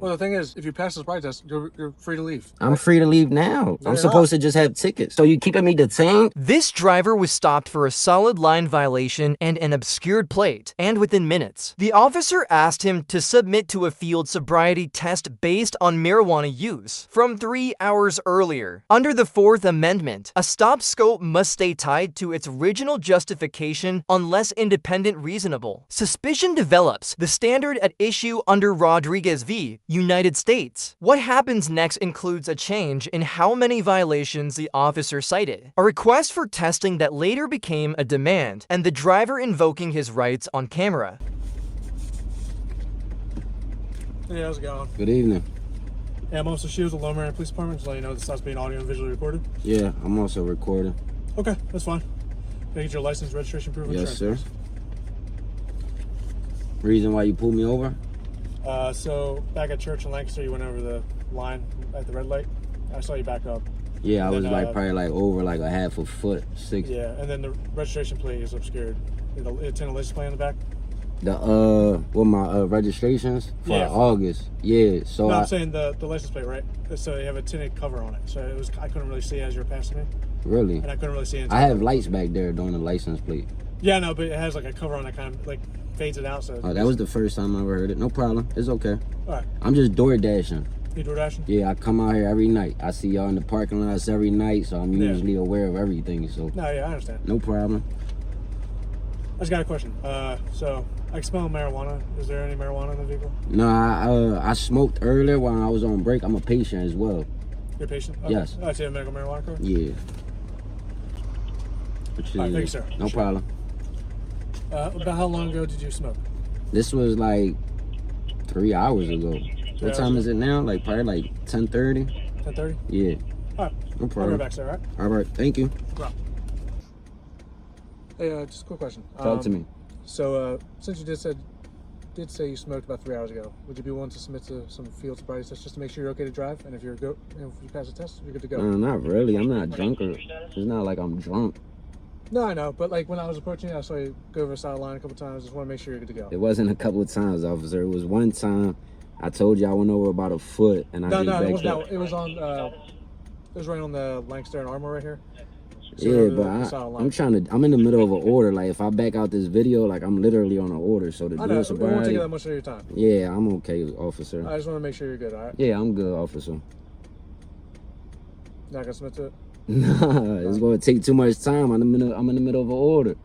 Well, the thing is, if you pass the sobriety test, you're free to leave. I'm free to leave now. No, I'm you're supposed not. to just have tickets. So you keeping me detained? This driver was stopped for a solid line violation and an obscured plate, and within minutes. The officer asked him to submit to a field sobriety test based on marijuana use from 3 hours earlier. Under the Fourth Amendment, a stop scope must stay tied to its original justification unless independent reasonable. Suspicion develops, the standard at issue under Rodriguez v. United States. What happens next includes a change in how many violations the officer cited, a request for testing that later became a demand, and the driver invoking his rights on camera. Hey, how's it going? Good evening. Yeah, I'm Officer Shields with Lower Marion Police Department. Just let you know this stops being audio and visually recorded. Yeah, I'm also recording. Okay, that's fine. Can I get your license, registration, proof of Yes, insurance? sir. Reason why you pulled me over? So back at church in Lancaster, you went over the line at the red light. I saw you back up. Yeah, I And was then, like probably like over like a half a foot, 6. Yeah, and then the registration plate is obscured. It's in a license plate on the back. With my registrations for Yeah. August. Yeah, so No, I'm saying the license plate, right? So you have a tinted cover on it. So I couldn't really see as you were passing me, really, and I couldn't really see. I have lights back there during the license plate. Yeah, no, but it has like a cover on that kind of like fades it out. So Oh, that was the first time I ever heard it. No problem, it's okay. all right. I'm just door dashing. You door dashing? Yeah, I come out here every night. I see y'all in the parking lots every night, so I'm usually aware of everything. So No, yeah, I understand. no problem. I just got a question. So I smell marijuana. Is there any marijuana in the vehicle? No, I smoked earlier while I was on break. I'm a patient as well. You're a patient? Okay. Yes. Oh, so you have a medical marijuana card? Yeah. Which is, All right, thank you, sir. No problem. About how long ago did you smoke? This was like 3 hours ago. What time is it now? Like probably like 10:30. 10:30? Yeah. All right. No I'll be problem. right back, sir. All right? All right. Thank you. Right. Hey, just a quick question. Talk to me. So, since you did say you smoked about 3 hours ago, would you be willing to submit to some field sobriety tests just to make sure you're okay to drive? And if you pass the test, you're good to go. Not really. I'm not drunk. It's not like I'm drunk. No, I know, but like when I was approaching you, I saw you go over the side line a couple times. Just want to make sure you're good to go. It wasn't a couple of times, officer. It was one time. I told you I went over about a foot, and I No, just it was backed not. up. It was on. It was right on the Lancaster and Armor right here. So Yeah, over but the side line. I'm in the middle of an order. Like if I back out this video, like I'm literally on an order. So the I know. dual We won't sobriety. take that much of your time. Yeah, I'm okay, officer. I just want to make sure you're good. All right. Yeah, I'm good, officer. Not gonna submit to it. Nah, it's gonna take too much time. I'm in the middle of an order.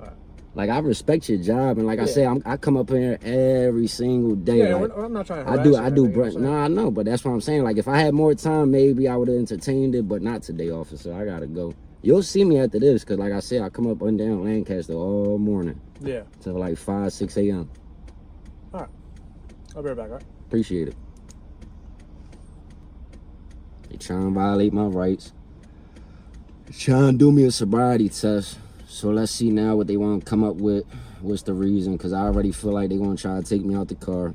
Alright. Like I respect your job, and like I Yeah. said, I come up here every single day. Yeah, like, I'm not trying to. I harass do, you or I do. anything, you know what I'm saying? I know, but that's what I'm saying. Like if I had more time, maybe I would have entertained it, but not today, officer. I gotta go. You'll see me after this, cause like I said, I come up and down Lancaster all morning Yeah. till like 5, 6 a.m. All right. I'll be right back. All right. Appreciate it. They trying to violate my rights. They trying to do me a sobriety test. So let's see now what they want to come up with. What's the reason? Because I already feel like they're going to try to take me out the car,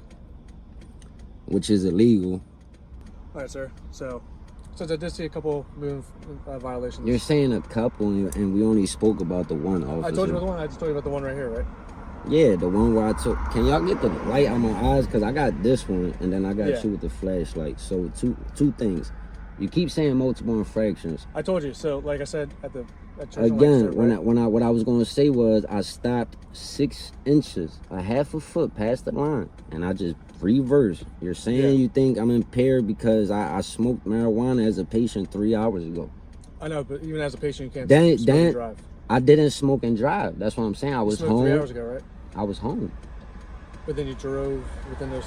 which is illegal. All right, sir. So, since I did see a couple moving violations. You're saying a couple, and we only spoke about the one, officer. I told you about the one. I just told you about the one right here, right? Yeah, the one where I took. Can y'all get the light on my eyes? Because I got this one, and then I got you with the flashlight. So two things. You keep saying multiple infractions. I told you. So, like I said at church Again, right? what I was gonna say was I stopped 6 inches, a half a foot past the line, and I just reversed. You're saying you think I'm impaired because I smoked marijuana as a patient 3 hours ago. I know, but even as a patient, you can't smoke and drive. I didn't smoke and drive. That's what I'm saying. I was home. 3 hours ago, right? I was home. But then you drove within those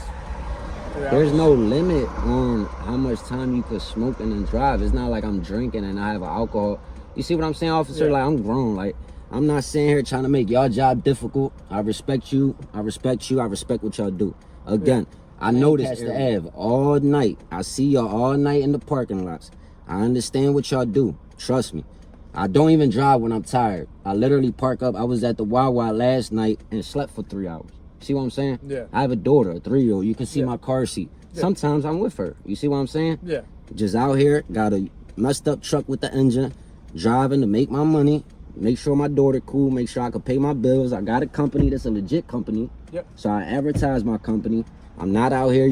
3 hours. There's no limit on how much time you could smoke and drive. It's not like I'm drinking and I have alcohol. You see what I'm saying, officer? Like I'm grown. Like I'm not sitting here trying to make y'all job difficult. I respect you. I respect you. I respect what y'all do. Again, I noticed the Ave all night. I see y'all all night in the parking lots. I understand what y'all do. Trust me. I don't even drive when I'm tired. I literally park up. I was at the Wawa last night and slept for 3 hours. See what I'm saying? Yeah. I have a daughter, a 3-year-old. You can see my car seat. Sometimes I'm with her. You see what I'm saying? Yeah. Just out here, got a messed up truck with the engine, driving to make my money, make sure my daughter cool, make sure I can pay my bills. I got a company that's a legit company. Yep. So I advertise my company. I'm not out here,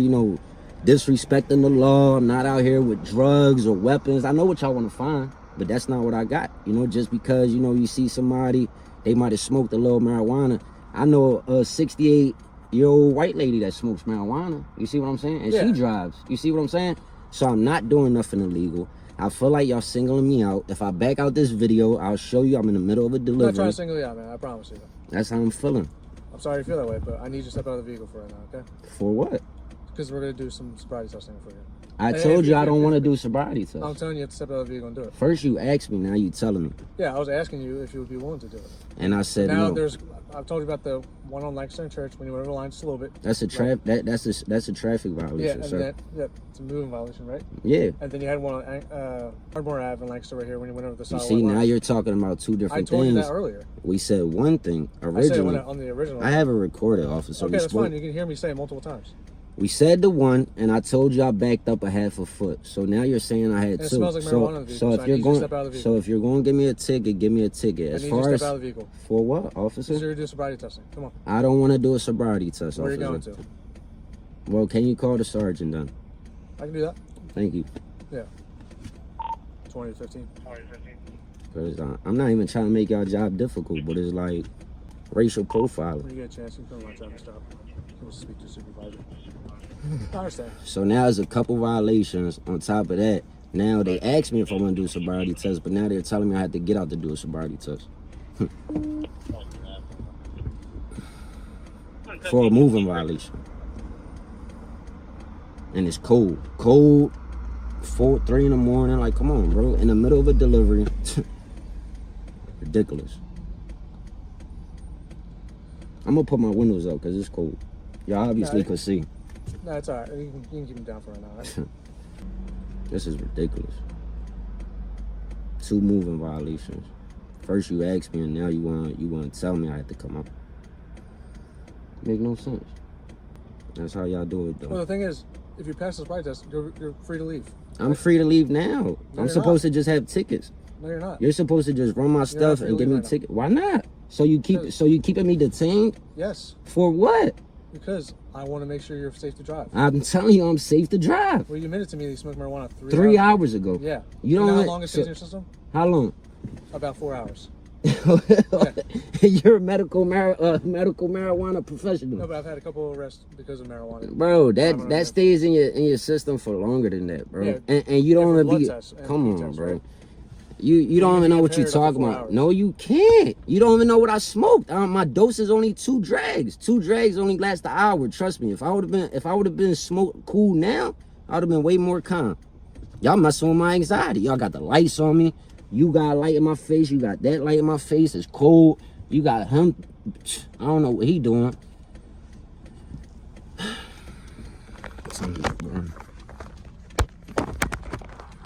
disrespecting the law. I'm not out here with drugs or weapons. I know what y'all want to find, but that's not what I got. You know, just because, you know, you see somebody, they might have smoked a little marijuana. I know a 68-year-old white lady that smokes marijuana. You see what I'm saying? And she drives. You see what I'm saying? So I'm not doing nothing illegal. I feel like y'all singling me out. If I back out this video, I'll show you I'm in the middle of a delivery. I'm not trying to single you out, man. I promise you. That's how I'm feeling. I'm sorry you feel that way, but I need you to step out of the vehicle for right now, okay? For what? Because we're going to do some sobriety testing for you. I told you I don't want to do sobriety tests. I'm telling you to step out of the vehicle and do it. First you asked me, now you telling me. Yeah, I was asking you if you would be willing to do it. And I said now no. I've told you about the one on Lancaster Church when you went over the line just a little bit. That's a that's a traffic violation, sir. It's a moving violation, right? Yeah. And then you had one on Ardmore Ave in Lancaster right here when you went over the solid. You see, now you're talking about two different things. I told you that earlier. We said one thing originally. I said on the original. I have a recorded, officer. Okay, that's fine. You can hear me say it multiple times. We said the one, and I told you I backed up a half a foot. So now you're saying I had two. It smells like marijuana. So if you're going to give me a ticket, give me a ticket. As far as step out of the vehicle. For what, officer? You're doing sobriety testing. Come on. I don't want to do a sobriety test, Where officer. are you going to? Well, can you call the sergeant then? I can do that. Thank you. Yeah. 2015. Because I'm not even trying to make y'all job difficult, but it's like racial profiling. When you get a chance, you can come on traffic stop. We'll speak to the supervisor. I understand. So now there's a couple violations on top of that. Now they asked me if I want to do a sobriety test, but now they're telling me I have to get out to do a sobriety test. For a moving violation. And it's cold. Cold, 3 in the morning. Like, come on, bro. In the middle of a delivery. Ridiculous. I'm going to put my windows up because it's cold. Y'all obviously could see. No, it's all right. You can keep them down for right now. Right? This is ridiculous. 2 moving violations. First you asked me, and now you want to tell me I had to come up. Make no sense. That's how y'all do it, though. Well, the thing is, if you pass this sobriety test, you're free to leave. I'm free to leave now. No, I'm supposed to just have tickets. No, you're not. You're supposed to just run my stuff and give me a ticket. Why not? So you keeping me detained? Yes. For what? Because I want to make sure you're safe to drive. I'm telling you, I'm safe to drive. Well, you admitted to me that you smoked marijuana 3 hours ago. Yeah. You don't know how long it stays in your system? How long? About 4 hours. You're a medical marijuana professional. No, but I've had a couple of arrests because of marijuana. Bro, that stays in your system for longer than that, bro. Yeah, and you don't want to be. Come on, tests, bro. Right? You don't even know what you're talking about. Hours. No, you can't. You don't even know what I smoked. My dose is only 2 drags. 2 drags only last an hour. Trust me. If I would have been smoke cool now, I would have been way more calm. Y'all messing with my anxiety. Y'all got the lights on me. You got a light in my face. You got that light in my face. It's cold. You got him. I don't know what he doing.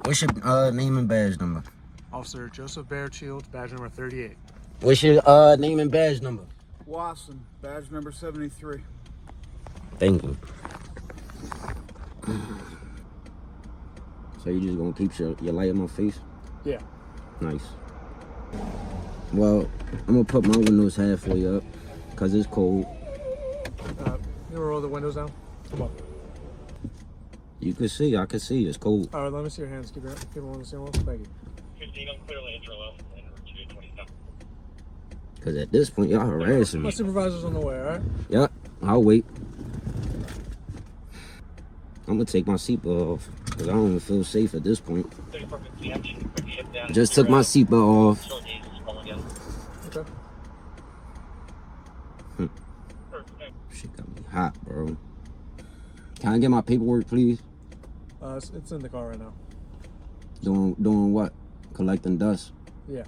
What's your name and badge number? Officer Joseph Baird Shields, badge number 38. What's your name and badge number? Watson, badge number 73. Thank you. So you just gonna keep your light in my face? Yeah. Nice. Well, I'm gonna put my windows halfway up because it's cold. You roll the windows down? Come on. You can see, I can see, it's cold. All right, let me see your hands. Keep them on the same level. Thank you. 15 on clearly intro level and 227. Because at this point, y'all harassing My me. supervisor's on the way, all right? Yep, I'll wait. I'm gonna take my seatbelt off because I don't even feel safe at this point. 3450 PM, quick ship down. Just took my seatbelt off. Short days, small again. Okay. Shit got me hot, bro. Can I get my paperwork, please? It's in the car right now. Doing what? Collecting dust. Yeah.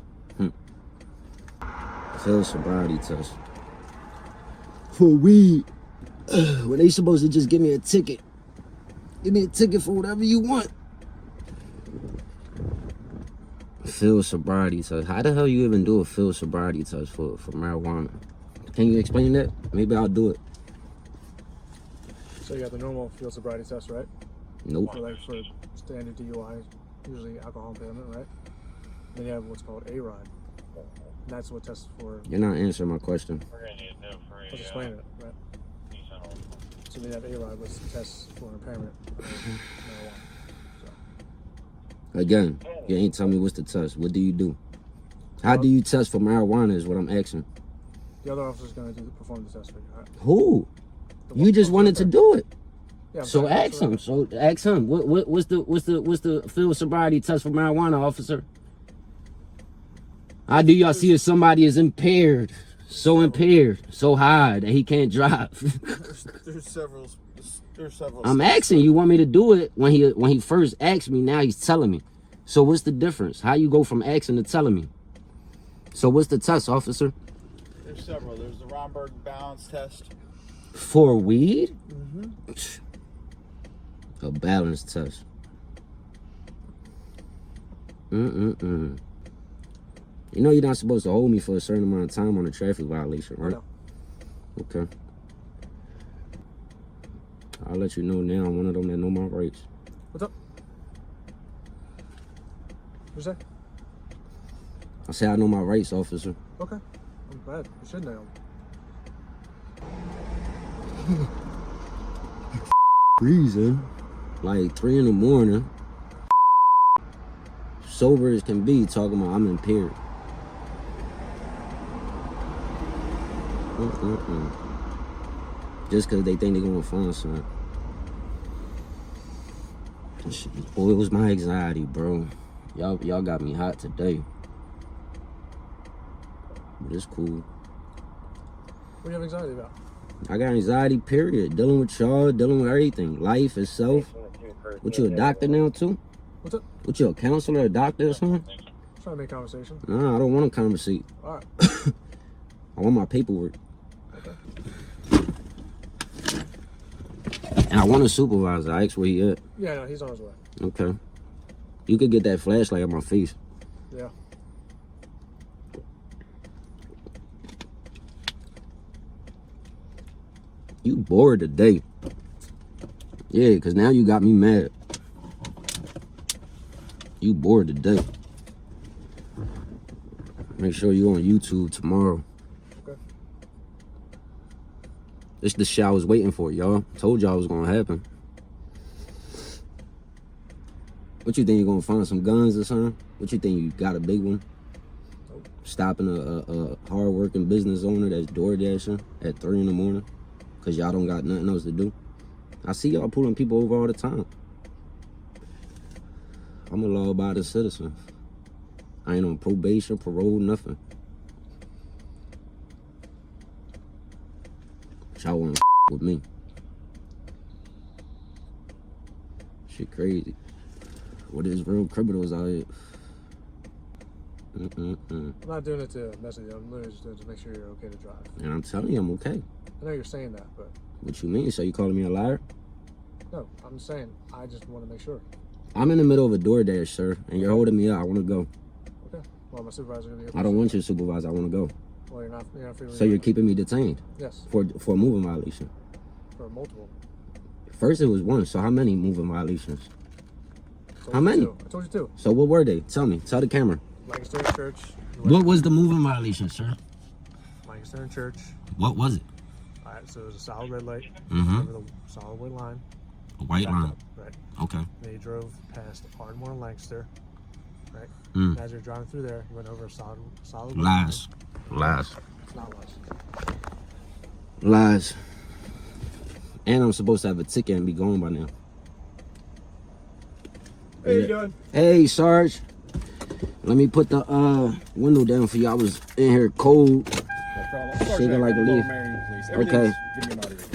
Field sobriety test. For weed. When they supposed to just give me a ticket. Give me a ticket for whatever you want. Field sobriety test. How the hell you even do a field sobriety test for marijuana? Can you explain that? Maybe I'll do it. So you got the normal field sobriety test, right? Nope. For standard DUI, usually alcohol impairment, right? Then you have what's called A-Rod. And that's what tests for. You're not answering my question. We're going to need to know for I was explaining it, right? recently at A-Rod with some tests for impairment of marijuana. So, Again, you ain't tell me what's the test. What do you do? How do you test for marijuana is what I'm asking. the other officer's going to perform the test for you. All right. Who? The You just officer wanted to there. do it. Yeah, I'm So trying to ask him. So ask him. What's the field sobriety test for marijuana, officer? How do y'all see if somebody is impaired, so high that he can't drive? There's several. I'm asking you. Want me to do it when he first asked me? Now he's telling me. So what's the difference? How you go from asking to telling me? So what's the test, officer? There's several. There's the Romberg balance test. For weed? Mm-hmm. A balance test. You know you're not supposed to hold me for a certain amount of time on a traffic violation, right? No. Okay. I'll let you know now. I'm one of them that know my rights. What's up? What's that? I say I know my rights, officer. Okay. I'm glad. You should know. Freezing. Like 3 in the morning. Sober as can be, talking about I'm impaired. Just because they think they're going to find something. Boy, it was my anxiety, bro. Y'all got me hot today. But it's cool. What do you have anxiety about? I got anxiety, period. Dealing with y'all, dealing with everything. Life itself. What, you a doctor now, too? What's up? What, you a counselor, a doctor or something? Trying to make conversation. Nah, I don't want to conversate. All right. I want my paperwork. Okay. And I want a supervisor. I asked where he at. Yeah, no, he's on his way. Okay. You could get that flashlight on my face. Yeah. You bored today. Yeah, because now you got me mad. You bored today. Make sure you on YouTube tomorrow. Okay. This the shit I was waiting for, y'all. Told y'all it was gonna happen. What you think, you gonna find some guns or something? What you think, you got a big one? Nope. Stopping a hard-working business owner that's door dashing at 3 in the morning because y'all don't got nothing else to do? I see y'all pulling people over all the time. I'm a law-abiding citizen. I ain't on probation, parole, nothing. Y'all wanna with me. Shit crazy. What is real criminals out here? I'm not doing it to mess with you. I'm literally just doing it to make sure you're okay to drive. And I'm telling you, I'm okay. I know you're saying that, but What you mean? So you calling me a liar? no, I'm saying I just want to make sure. I'm in the middle of a DoorDash, sir, and you're holding me up. I want to go. Okay. Well, my supervisor gonna be. I don't want your supervisor. I want to go. Well, you're not feeling. So you're keeping me detained Yes. for a moving violation. For multiple. First it was one. So how many moving violations? I told How you many? two. I told you two. So what were they? Tell me. Tell the camera. Lancaster Church. What was the moving violation, sir? Lancaster and Church. What was it? All right. So it was a solid red light. Mm-hmm. Over the solid white line. A white Backed line. up, right. Okay. Then you drove past Ardmore and Lancaster. Right. Mm. And as you're driving through there, you went over a solid white Lies. line. Lies. It's not lies. Lies. And I'm supposed to have a ticket and be gone by now. Hey, you doing? Hey, Sarge. Let me put the window down for you. I was in here cold. Shaking like a leaf. Okay.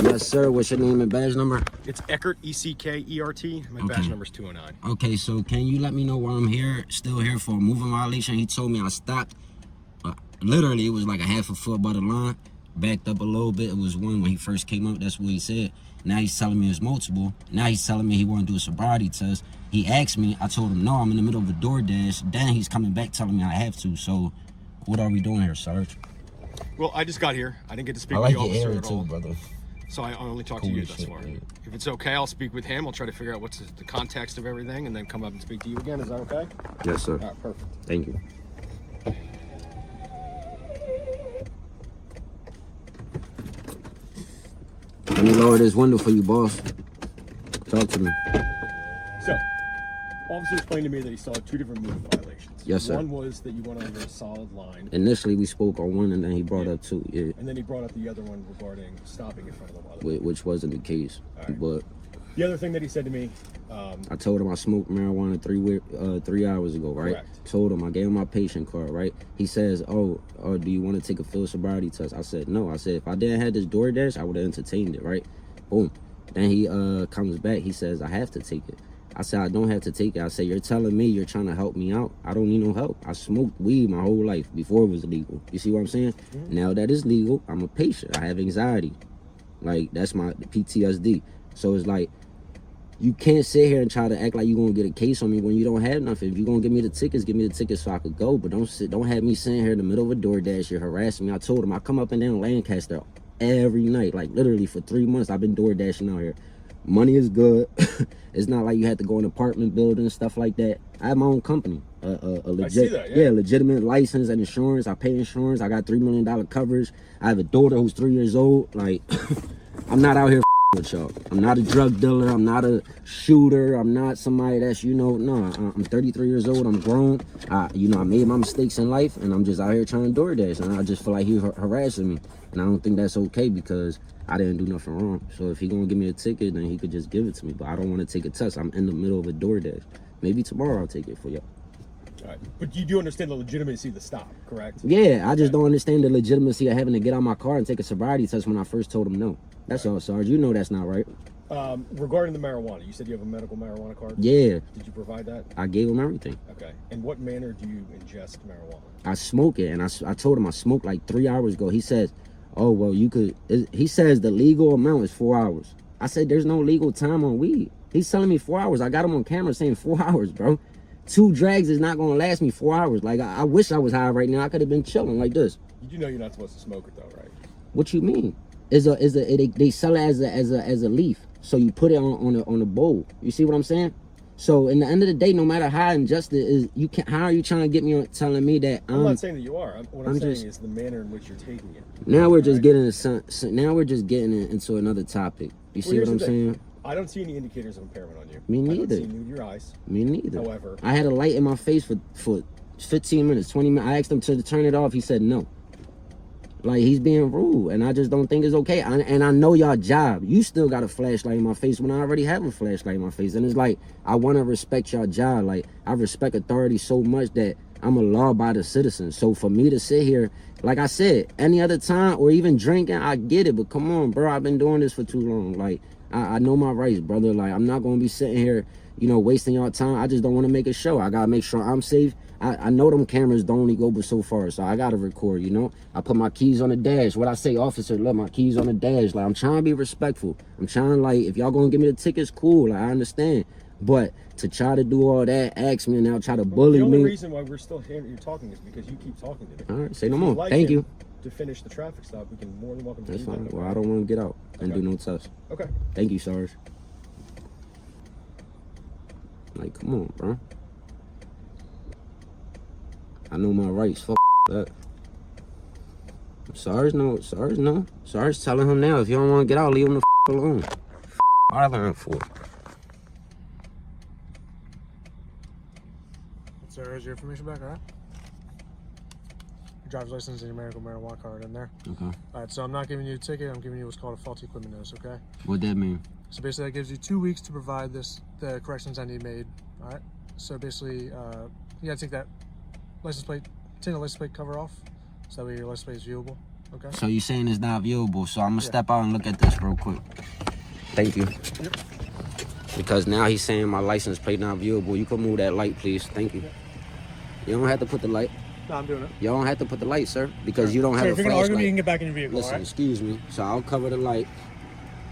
Yes, sir. What's your name and badge number? It's Eckert, E-C-K-E-R-T. My badge number's 209. Okay, so can you let me know why I'm here, still here for a moving violation? He told me I stopped. Literally, it was like a half a foot by the line. Backed up a little bit. It was one when he first came up. That's what he said. Now he's telling me it's multiple. Now he's telling me he want to do a sobriety test. He asked me. I told him no. I'm in the middle of a DoorDash. Then he's coming back telling me I have to. So what are we doing here, Sarge? Well, I just got here. I didn't get to speak I with like the your officer area at too, all. brother. So I only talked Cool to you as thus shit, far. man. If it's okay, I'll speak with him. I'll try to figure out what's the context of everything and then come up and speak to you again. Is that okay? Yes, sir. All right, perfect. Thank you. Let me lower this window for you, boss. Talk to me. So, officer explained to me that he saw 2 different movement violations. Yes, sir. One was that you went over a solid line, Initially, we spoke on one, and then he brought up 2. Yeah, and then he brought up the other one regarding stopping in front of the while. which wasn't the case. Alright. But The other thing that he said to me, I told him I smoked marijuana 3 hours ago, right? Correct. Told him I gave him my patient card, right? He says, "Oh, do you want to take a field sobriety test?" I said, "No." I said, "If I didn't have this DoorDash, I would have entertained it, right?" Boom. Then he comes back. He says, "I have to take it." I said, "I don't have to take it." I said, "You're telling me you're trying to help me out. I don't need no help. I smoked weed my whole life before it was legal. You see what I'm saying? Mm-hmm. Now that it's legal, I'm a patient. I have anxiety. Like, that's my PTSD. So it's like, you can't sit here and try to act like you're gonna get a case on me when you don't have nothing. If you're gonna give me the tickets, give me the tickets so I could go. But don't have me sitting here in the middle of a DoorDash. You're harassing me." I told him I come up and down Lancaster every night, like literally for 3 months. I've been DoorDashing out here. Money is good. It's not like you had to go in apartment buildings, stuff like that. I have my own company, a legit, I see that, yeah. legitimate license and insurance. I pay insurance. I got $3 million coverage. I have a daughter who's 3 years old. Like, I'm not out here with y'all. I'm not a drug dealer. I'm not a shooter. I'm not somebody that's, no, I'm 33 years old. I'm grown. I made my mistakes in life, and I'm just out here trying to DoorDash, and I just feel like he's harassing me, and I don't think that's okay because I didn't do nothing wrong. So if he gonna give me a ticket, then he could just give it to me, but I don't want to take a test. I'm in the middle of a DoorDash. Maybe tomorrow I'll take it for y'all. All right. But you do understand the legitimacy of the stop, correct? Yeah, I just don't understand the legitimacy of having to get out my car and take a sobriety test when I first told him no. That's all, Sarge. You know that's not right. Regarding the marijuana, you said you have a medical marijuana card? Yeah, Did you provide that? I gave him everything. Okay. In what manner do you ingest marijuana? I smoke it, and I told him I smoked like 3 hours ago. He says, "Oh, well, you could." He says the legal amount is 4 hours. I said, "There's no legal time on weed." He's telling me 4 hours. I got him on camera saying 4 hours, bro. 2 drags is not gonna last me 4 hours. Like, I wish I was high right now. I could have been chilling like this. You do know you're not supposed to smoke it though, right? What you mean? They sell it as a leaf, so you put it on a bowl. You see what I'm saying? So in the end of the day, no matter how unjust it is, you can. How are you trying to get me on telling me that I'm not saying that you are. What I'm saying is the manner in which you're taking it. Now we're just getting into another topic. You see Well, what I'm here's the thing. saying? I don't see any indicators of impairment on you. Me I neither. don't see nude your eyes. Me neither. However, I had a light in my face for 15 minutes, 20 minutes. I asked him to turn it off. He said no. Like, he's being rude, and I just don't think it's okay. And I know y'all job. You still got a flashlight in my face when I already have a flashlight in my face. And it's like, I want to respect y'all job. Like, I respect authority so much that I'm a law-abiding citizen. So for me to sit here, like I said, any other time or even drinking, I get it. But come on, bro, I've been doing this for too long. Like, I know my rights, brother. Like, I'm not going to be sitting here, wasting y'all time. I just don't want to make a show. I got to make sure I'm safe. I know them cameras don't only go but so far, so I gotta record, I put my keys on the dash. What I say, officer, look, my keys on the dash. Like, I'm trying to be respectful. I'm trying to, like, if y'all gonna give me the tickets, cool. Like, I understand. But to try to do all that, ask me, and now try to bully the only me. reason why we're still here, you're talking, is because you keep talking to me. All right, say no If you'd more. like Thank him you. To finish the traffic stop, we can more than welcome to That's do fine. that. Well, I don't want to get out and Okay. do no test. Okay. Thank you, Sarge. Like, come on, bro. I know my rights. Fuck that. Sarge no. Sarge telling him now, if you don't want to get out, leave him the alone. Bothering him for. So here's your information back, all right? Your driver's license and your medical marijuana card in there. Okay. All right, so I'm not giving you a ticket. I'm giving you what's called a faulty equipment notice, okay? What that mean? So basically that gives you 2 weeks to provide the corrections I need made, all right? So basically, you gotta take that take the license plate cover off, so that way your license plate is viewable, okay? So you saying it's not viewable, so I'm gonna step out and look at this real quick. Thank you. Yep. Because now he's saying my license plate not viewable. You can move that light, please. Thank you. You don't have to put the light. No, I'm doing it. You don't have to put the light, sir, because you don't have Sir, a if you're gonna argue flashlight. me, you can get back in your vehicle, Listen, all right? excuse me. So I'll cover the light.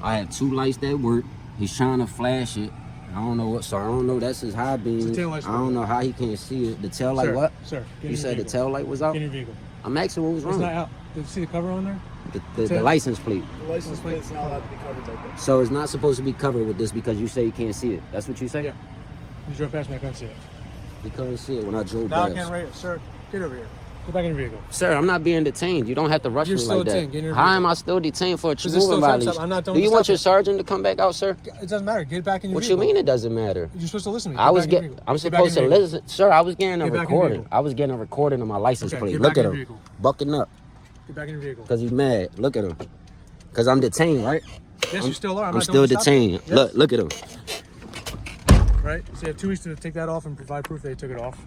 I have 2 lights that work. He's trying to flash it. I don't know what. So I don't know. That's his high beam. It's a tail light. I don't know how he can't see it. The tail light, Sir, what? Sir, get in You your said the vehicle. tail light was out. Get in your vehicle. I'm asking what was It's wrong. not out. Did you see the cover on there? The license plate. The license plate's not allowed to be covered like that. So it's not supposed to be covered with this because you say you can't see it. That's what you say? Yeah. You drove past me, I couldn't see it. You couldn't see it when I drove Now I past. can't rate it. Sir, get over here. Get back in your vehicle. Sir, I'm not being detained. You don't have to rush You're me still like that. detained. Get in your How vehicle. am I still detained for a Is this moving still time violation? stop? I'm not Do doing you the want stop your it. sergeant to come back out, sir? It doesn't matter. Get back in your What vehicle. you mean it doesn't matter? You're supposed to listen to me. I was back in your getting. vehicle. I'm Get back supposed in to your vehicle. listen, sir. I was getting a Get back in your recording. vehicle. I was getting a recording of my license Okay, plate. get Look back at in your him, vehicle. bucking up, Get back in your vehicle. cause he's mad. Look at him, cause I'm detained, right? Yes, you still are. I'm not still doing the stop detained. it. Yes. Look at him. Right? So you have 2 weeks to take that off and provide proof they took it off.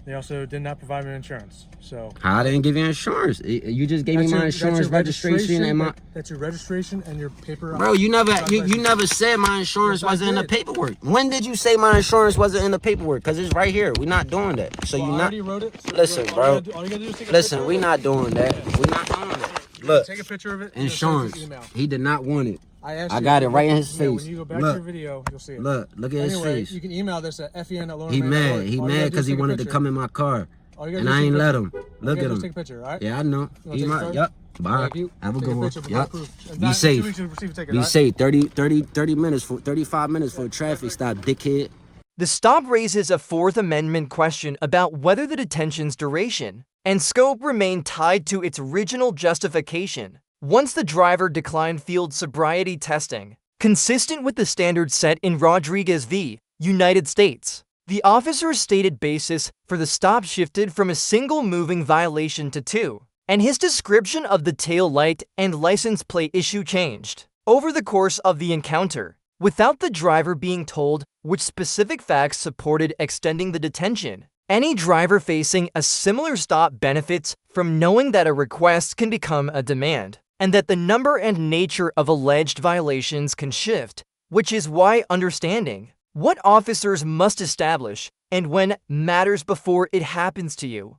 They also did not provide me insurance. So I didn't give you insurance. You just gave me that's my your insurance registration and my. That's your registration and your paper. Bro, you never said my insurance Yes, I wasn't in the did. paperwork. When did you say my insurance wasn't in the paperwork? Cause it's right here. We're not doing that. So Well, you I not. already wrote it. So Listen, all bro. you gotta do is take a Listen, picture we of it. not doing that. We not doing that. Look, Take a picture of it. insurance. Email. He did not want it. I got it right in his Yeah, face. when you go back Look. to your video, you'll see it. Look at his Anyway, face. you can email this at fen@lowermain.org. He mad. All He you mad gotta do because is he take a wanted to picture. come in my car. All you gotta And do is I take ain't a let picture. him. All you Look gotta at do is him. Take a picture, all right? Yeah, I know. You wanna He take a might. photo? Yep. Bye. Thank you. Have a Take good one. picture, provide Yep. proof. And Be in 2 safe. weeks, you'll receive a ticket, Be all right? safe. 30 minutes for 35 minutes for a traffic stop, dickhead. The stop raises a Fourth Amendment question about whether the detention's duration and scope remain tied to its original justification once the driver declined field sobriety testing, consistent with the standards set in Rodriguez v. United States. The officer's stated basis for the stop shifted from a single moving violation to two, and his description of the tail light and license plate issue changed over the course of the encounter, without the driver being told which specific facts supported extending the detention. Any driver facing a similar stop benefits from knowing that a request can become a demand, and that the number and nature of alleged violations can shift, which is why understanding what officers must establish and when matters before it happens to you.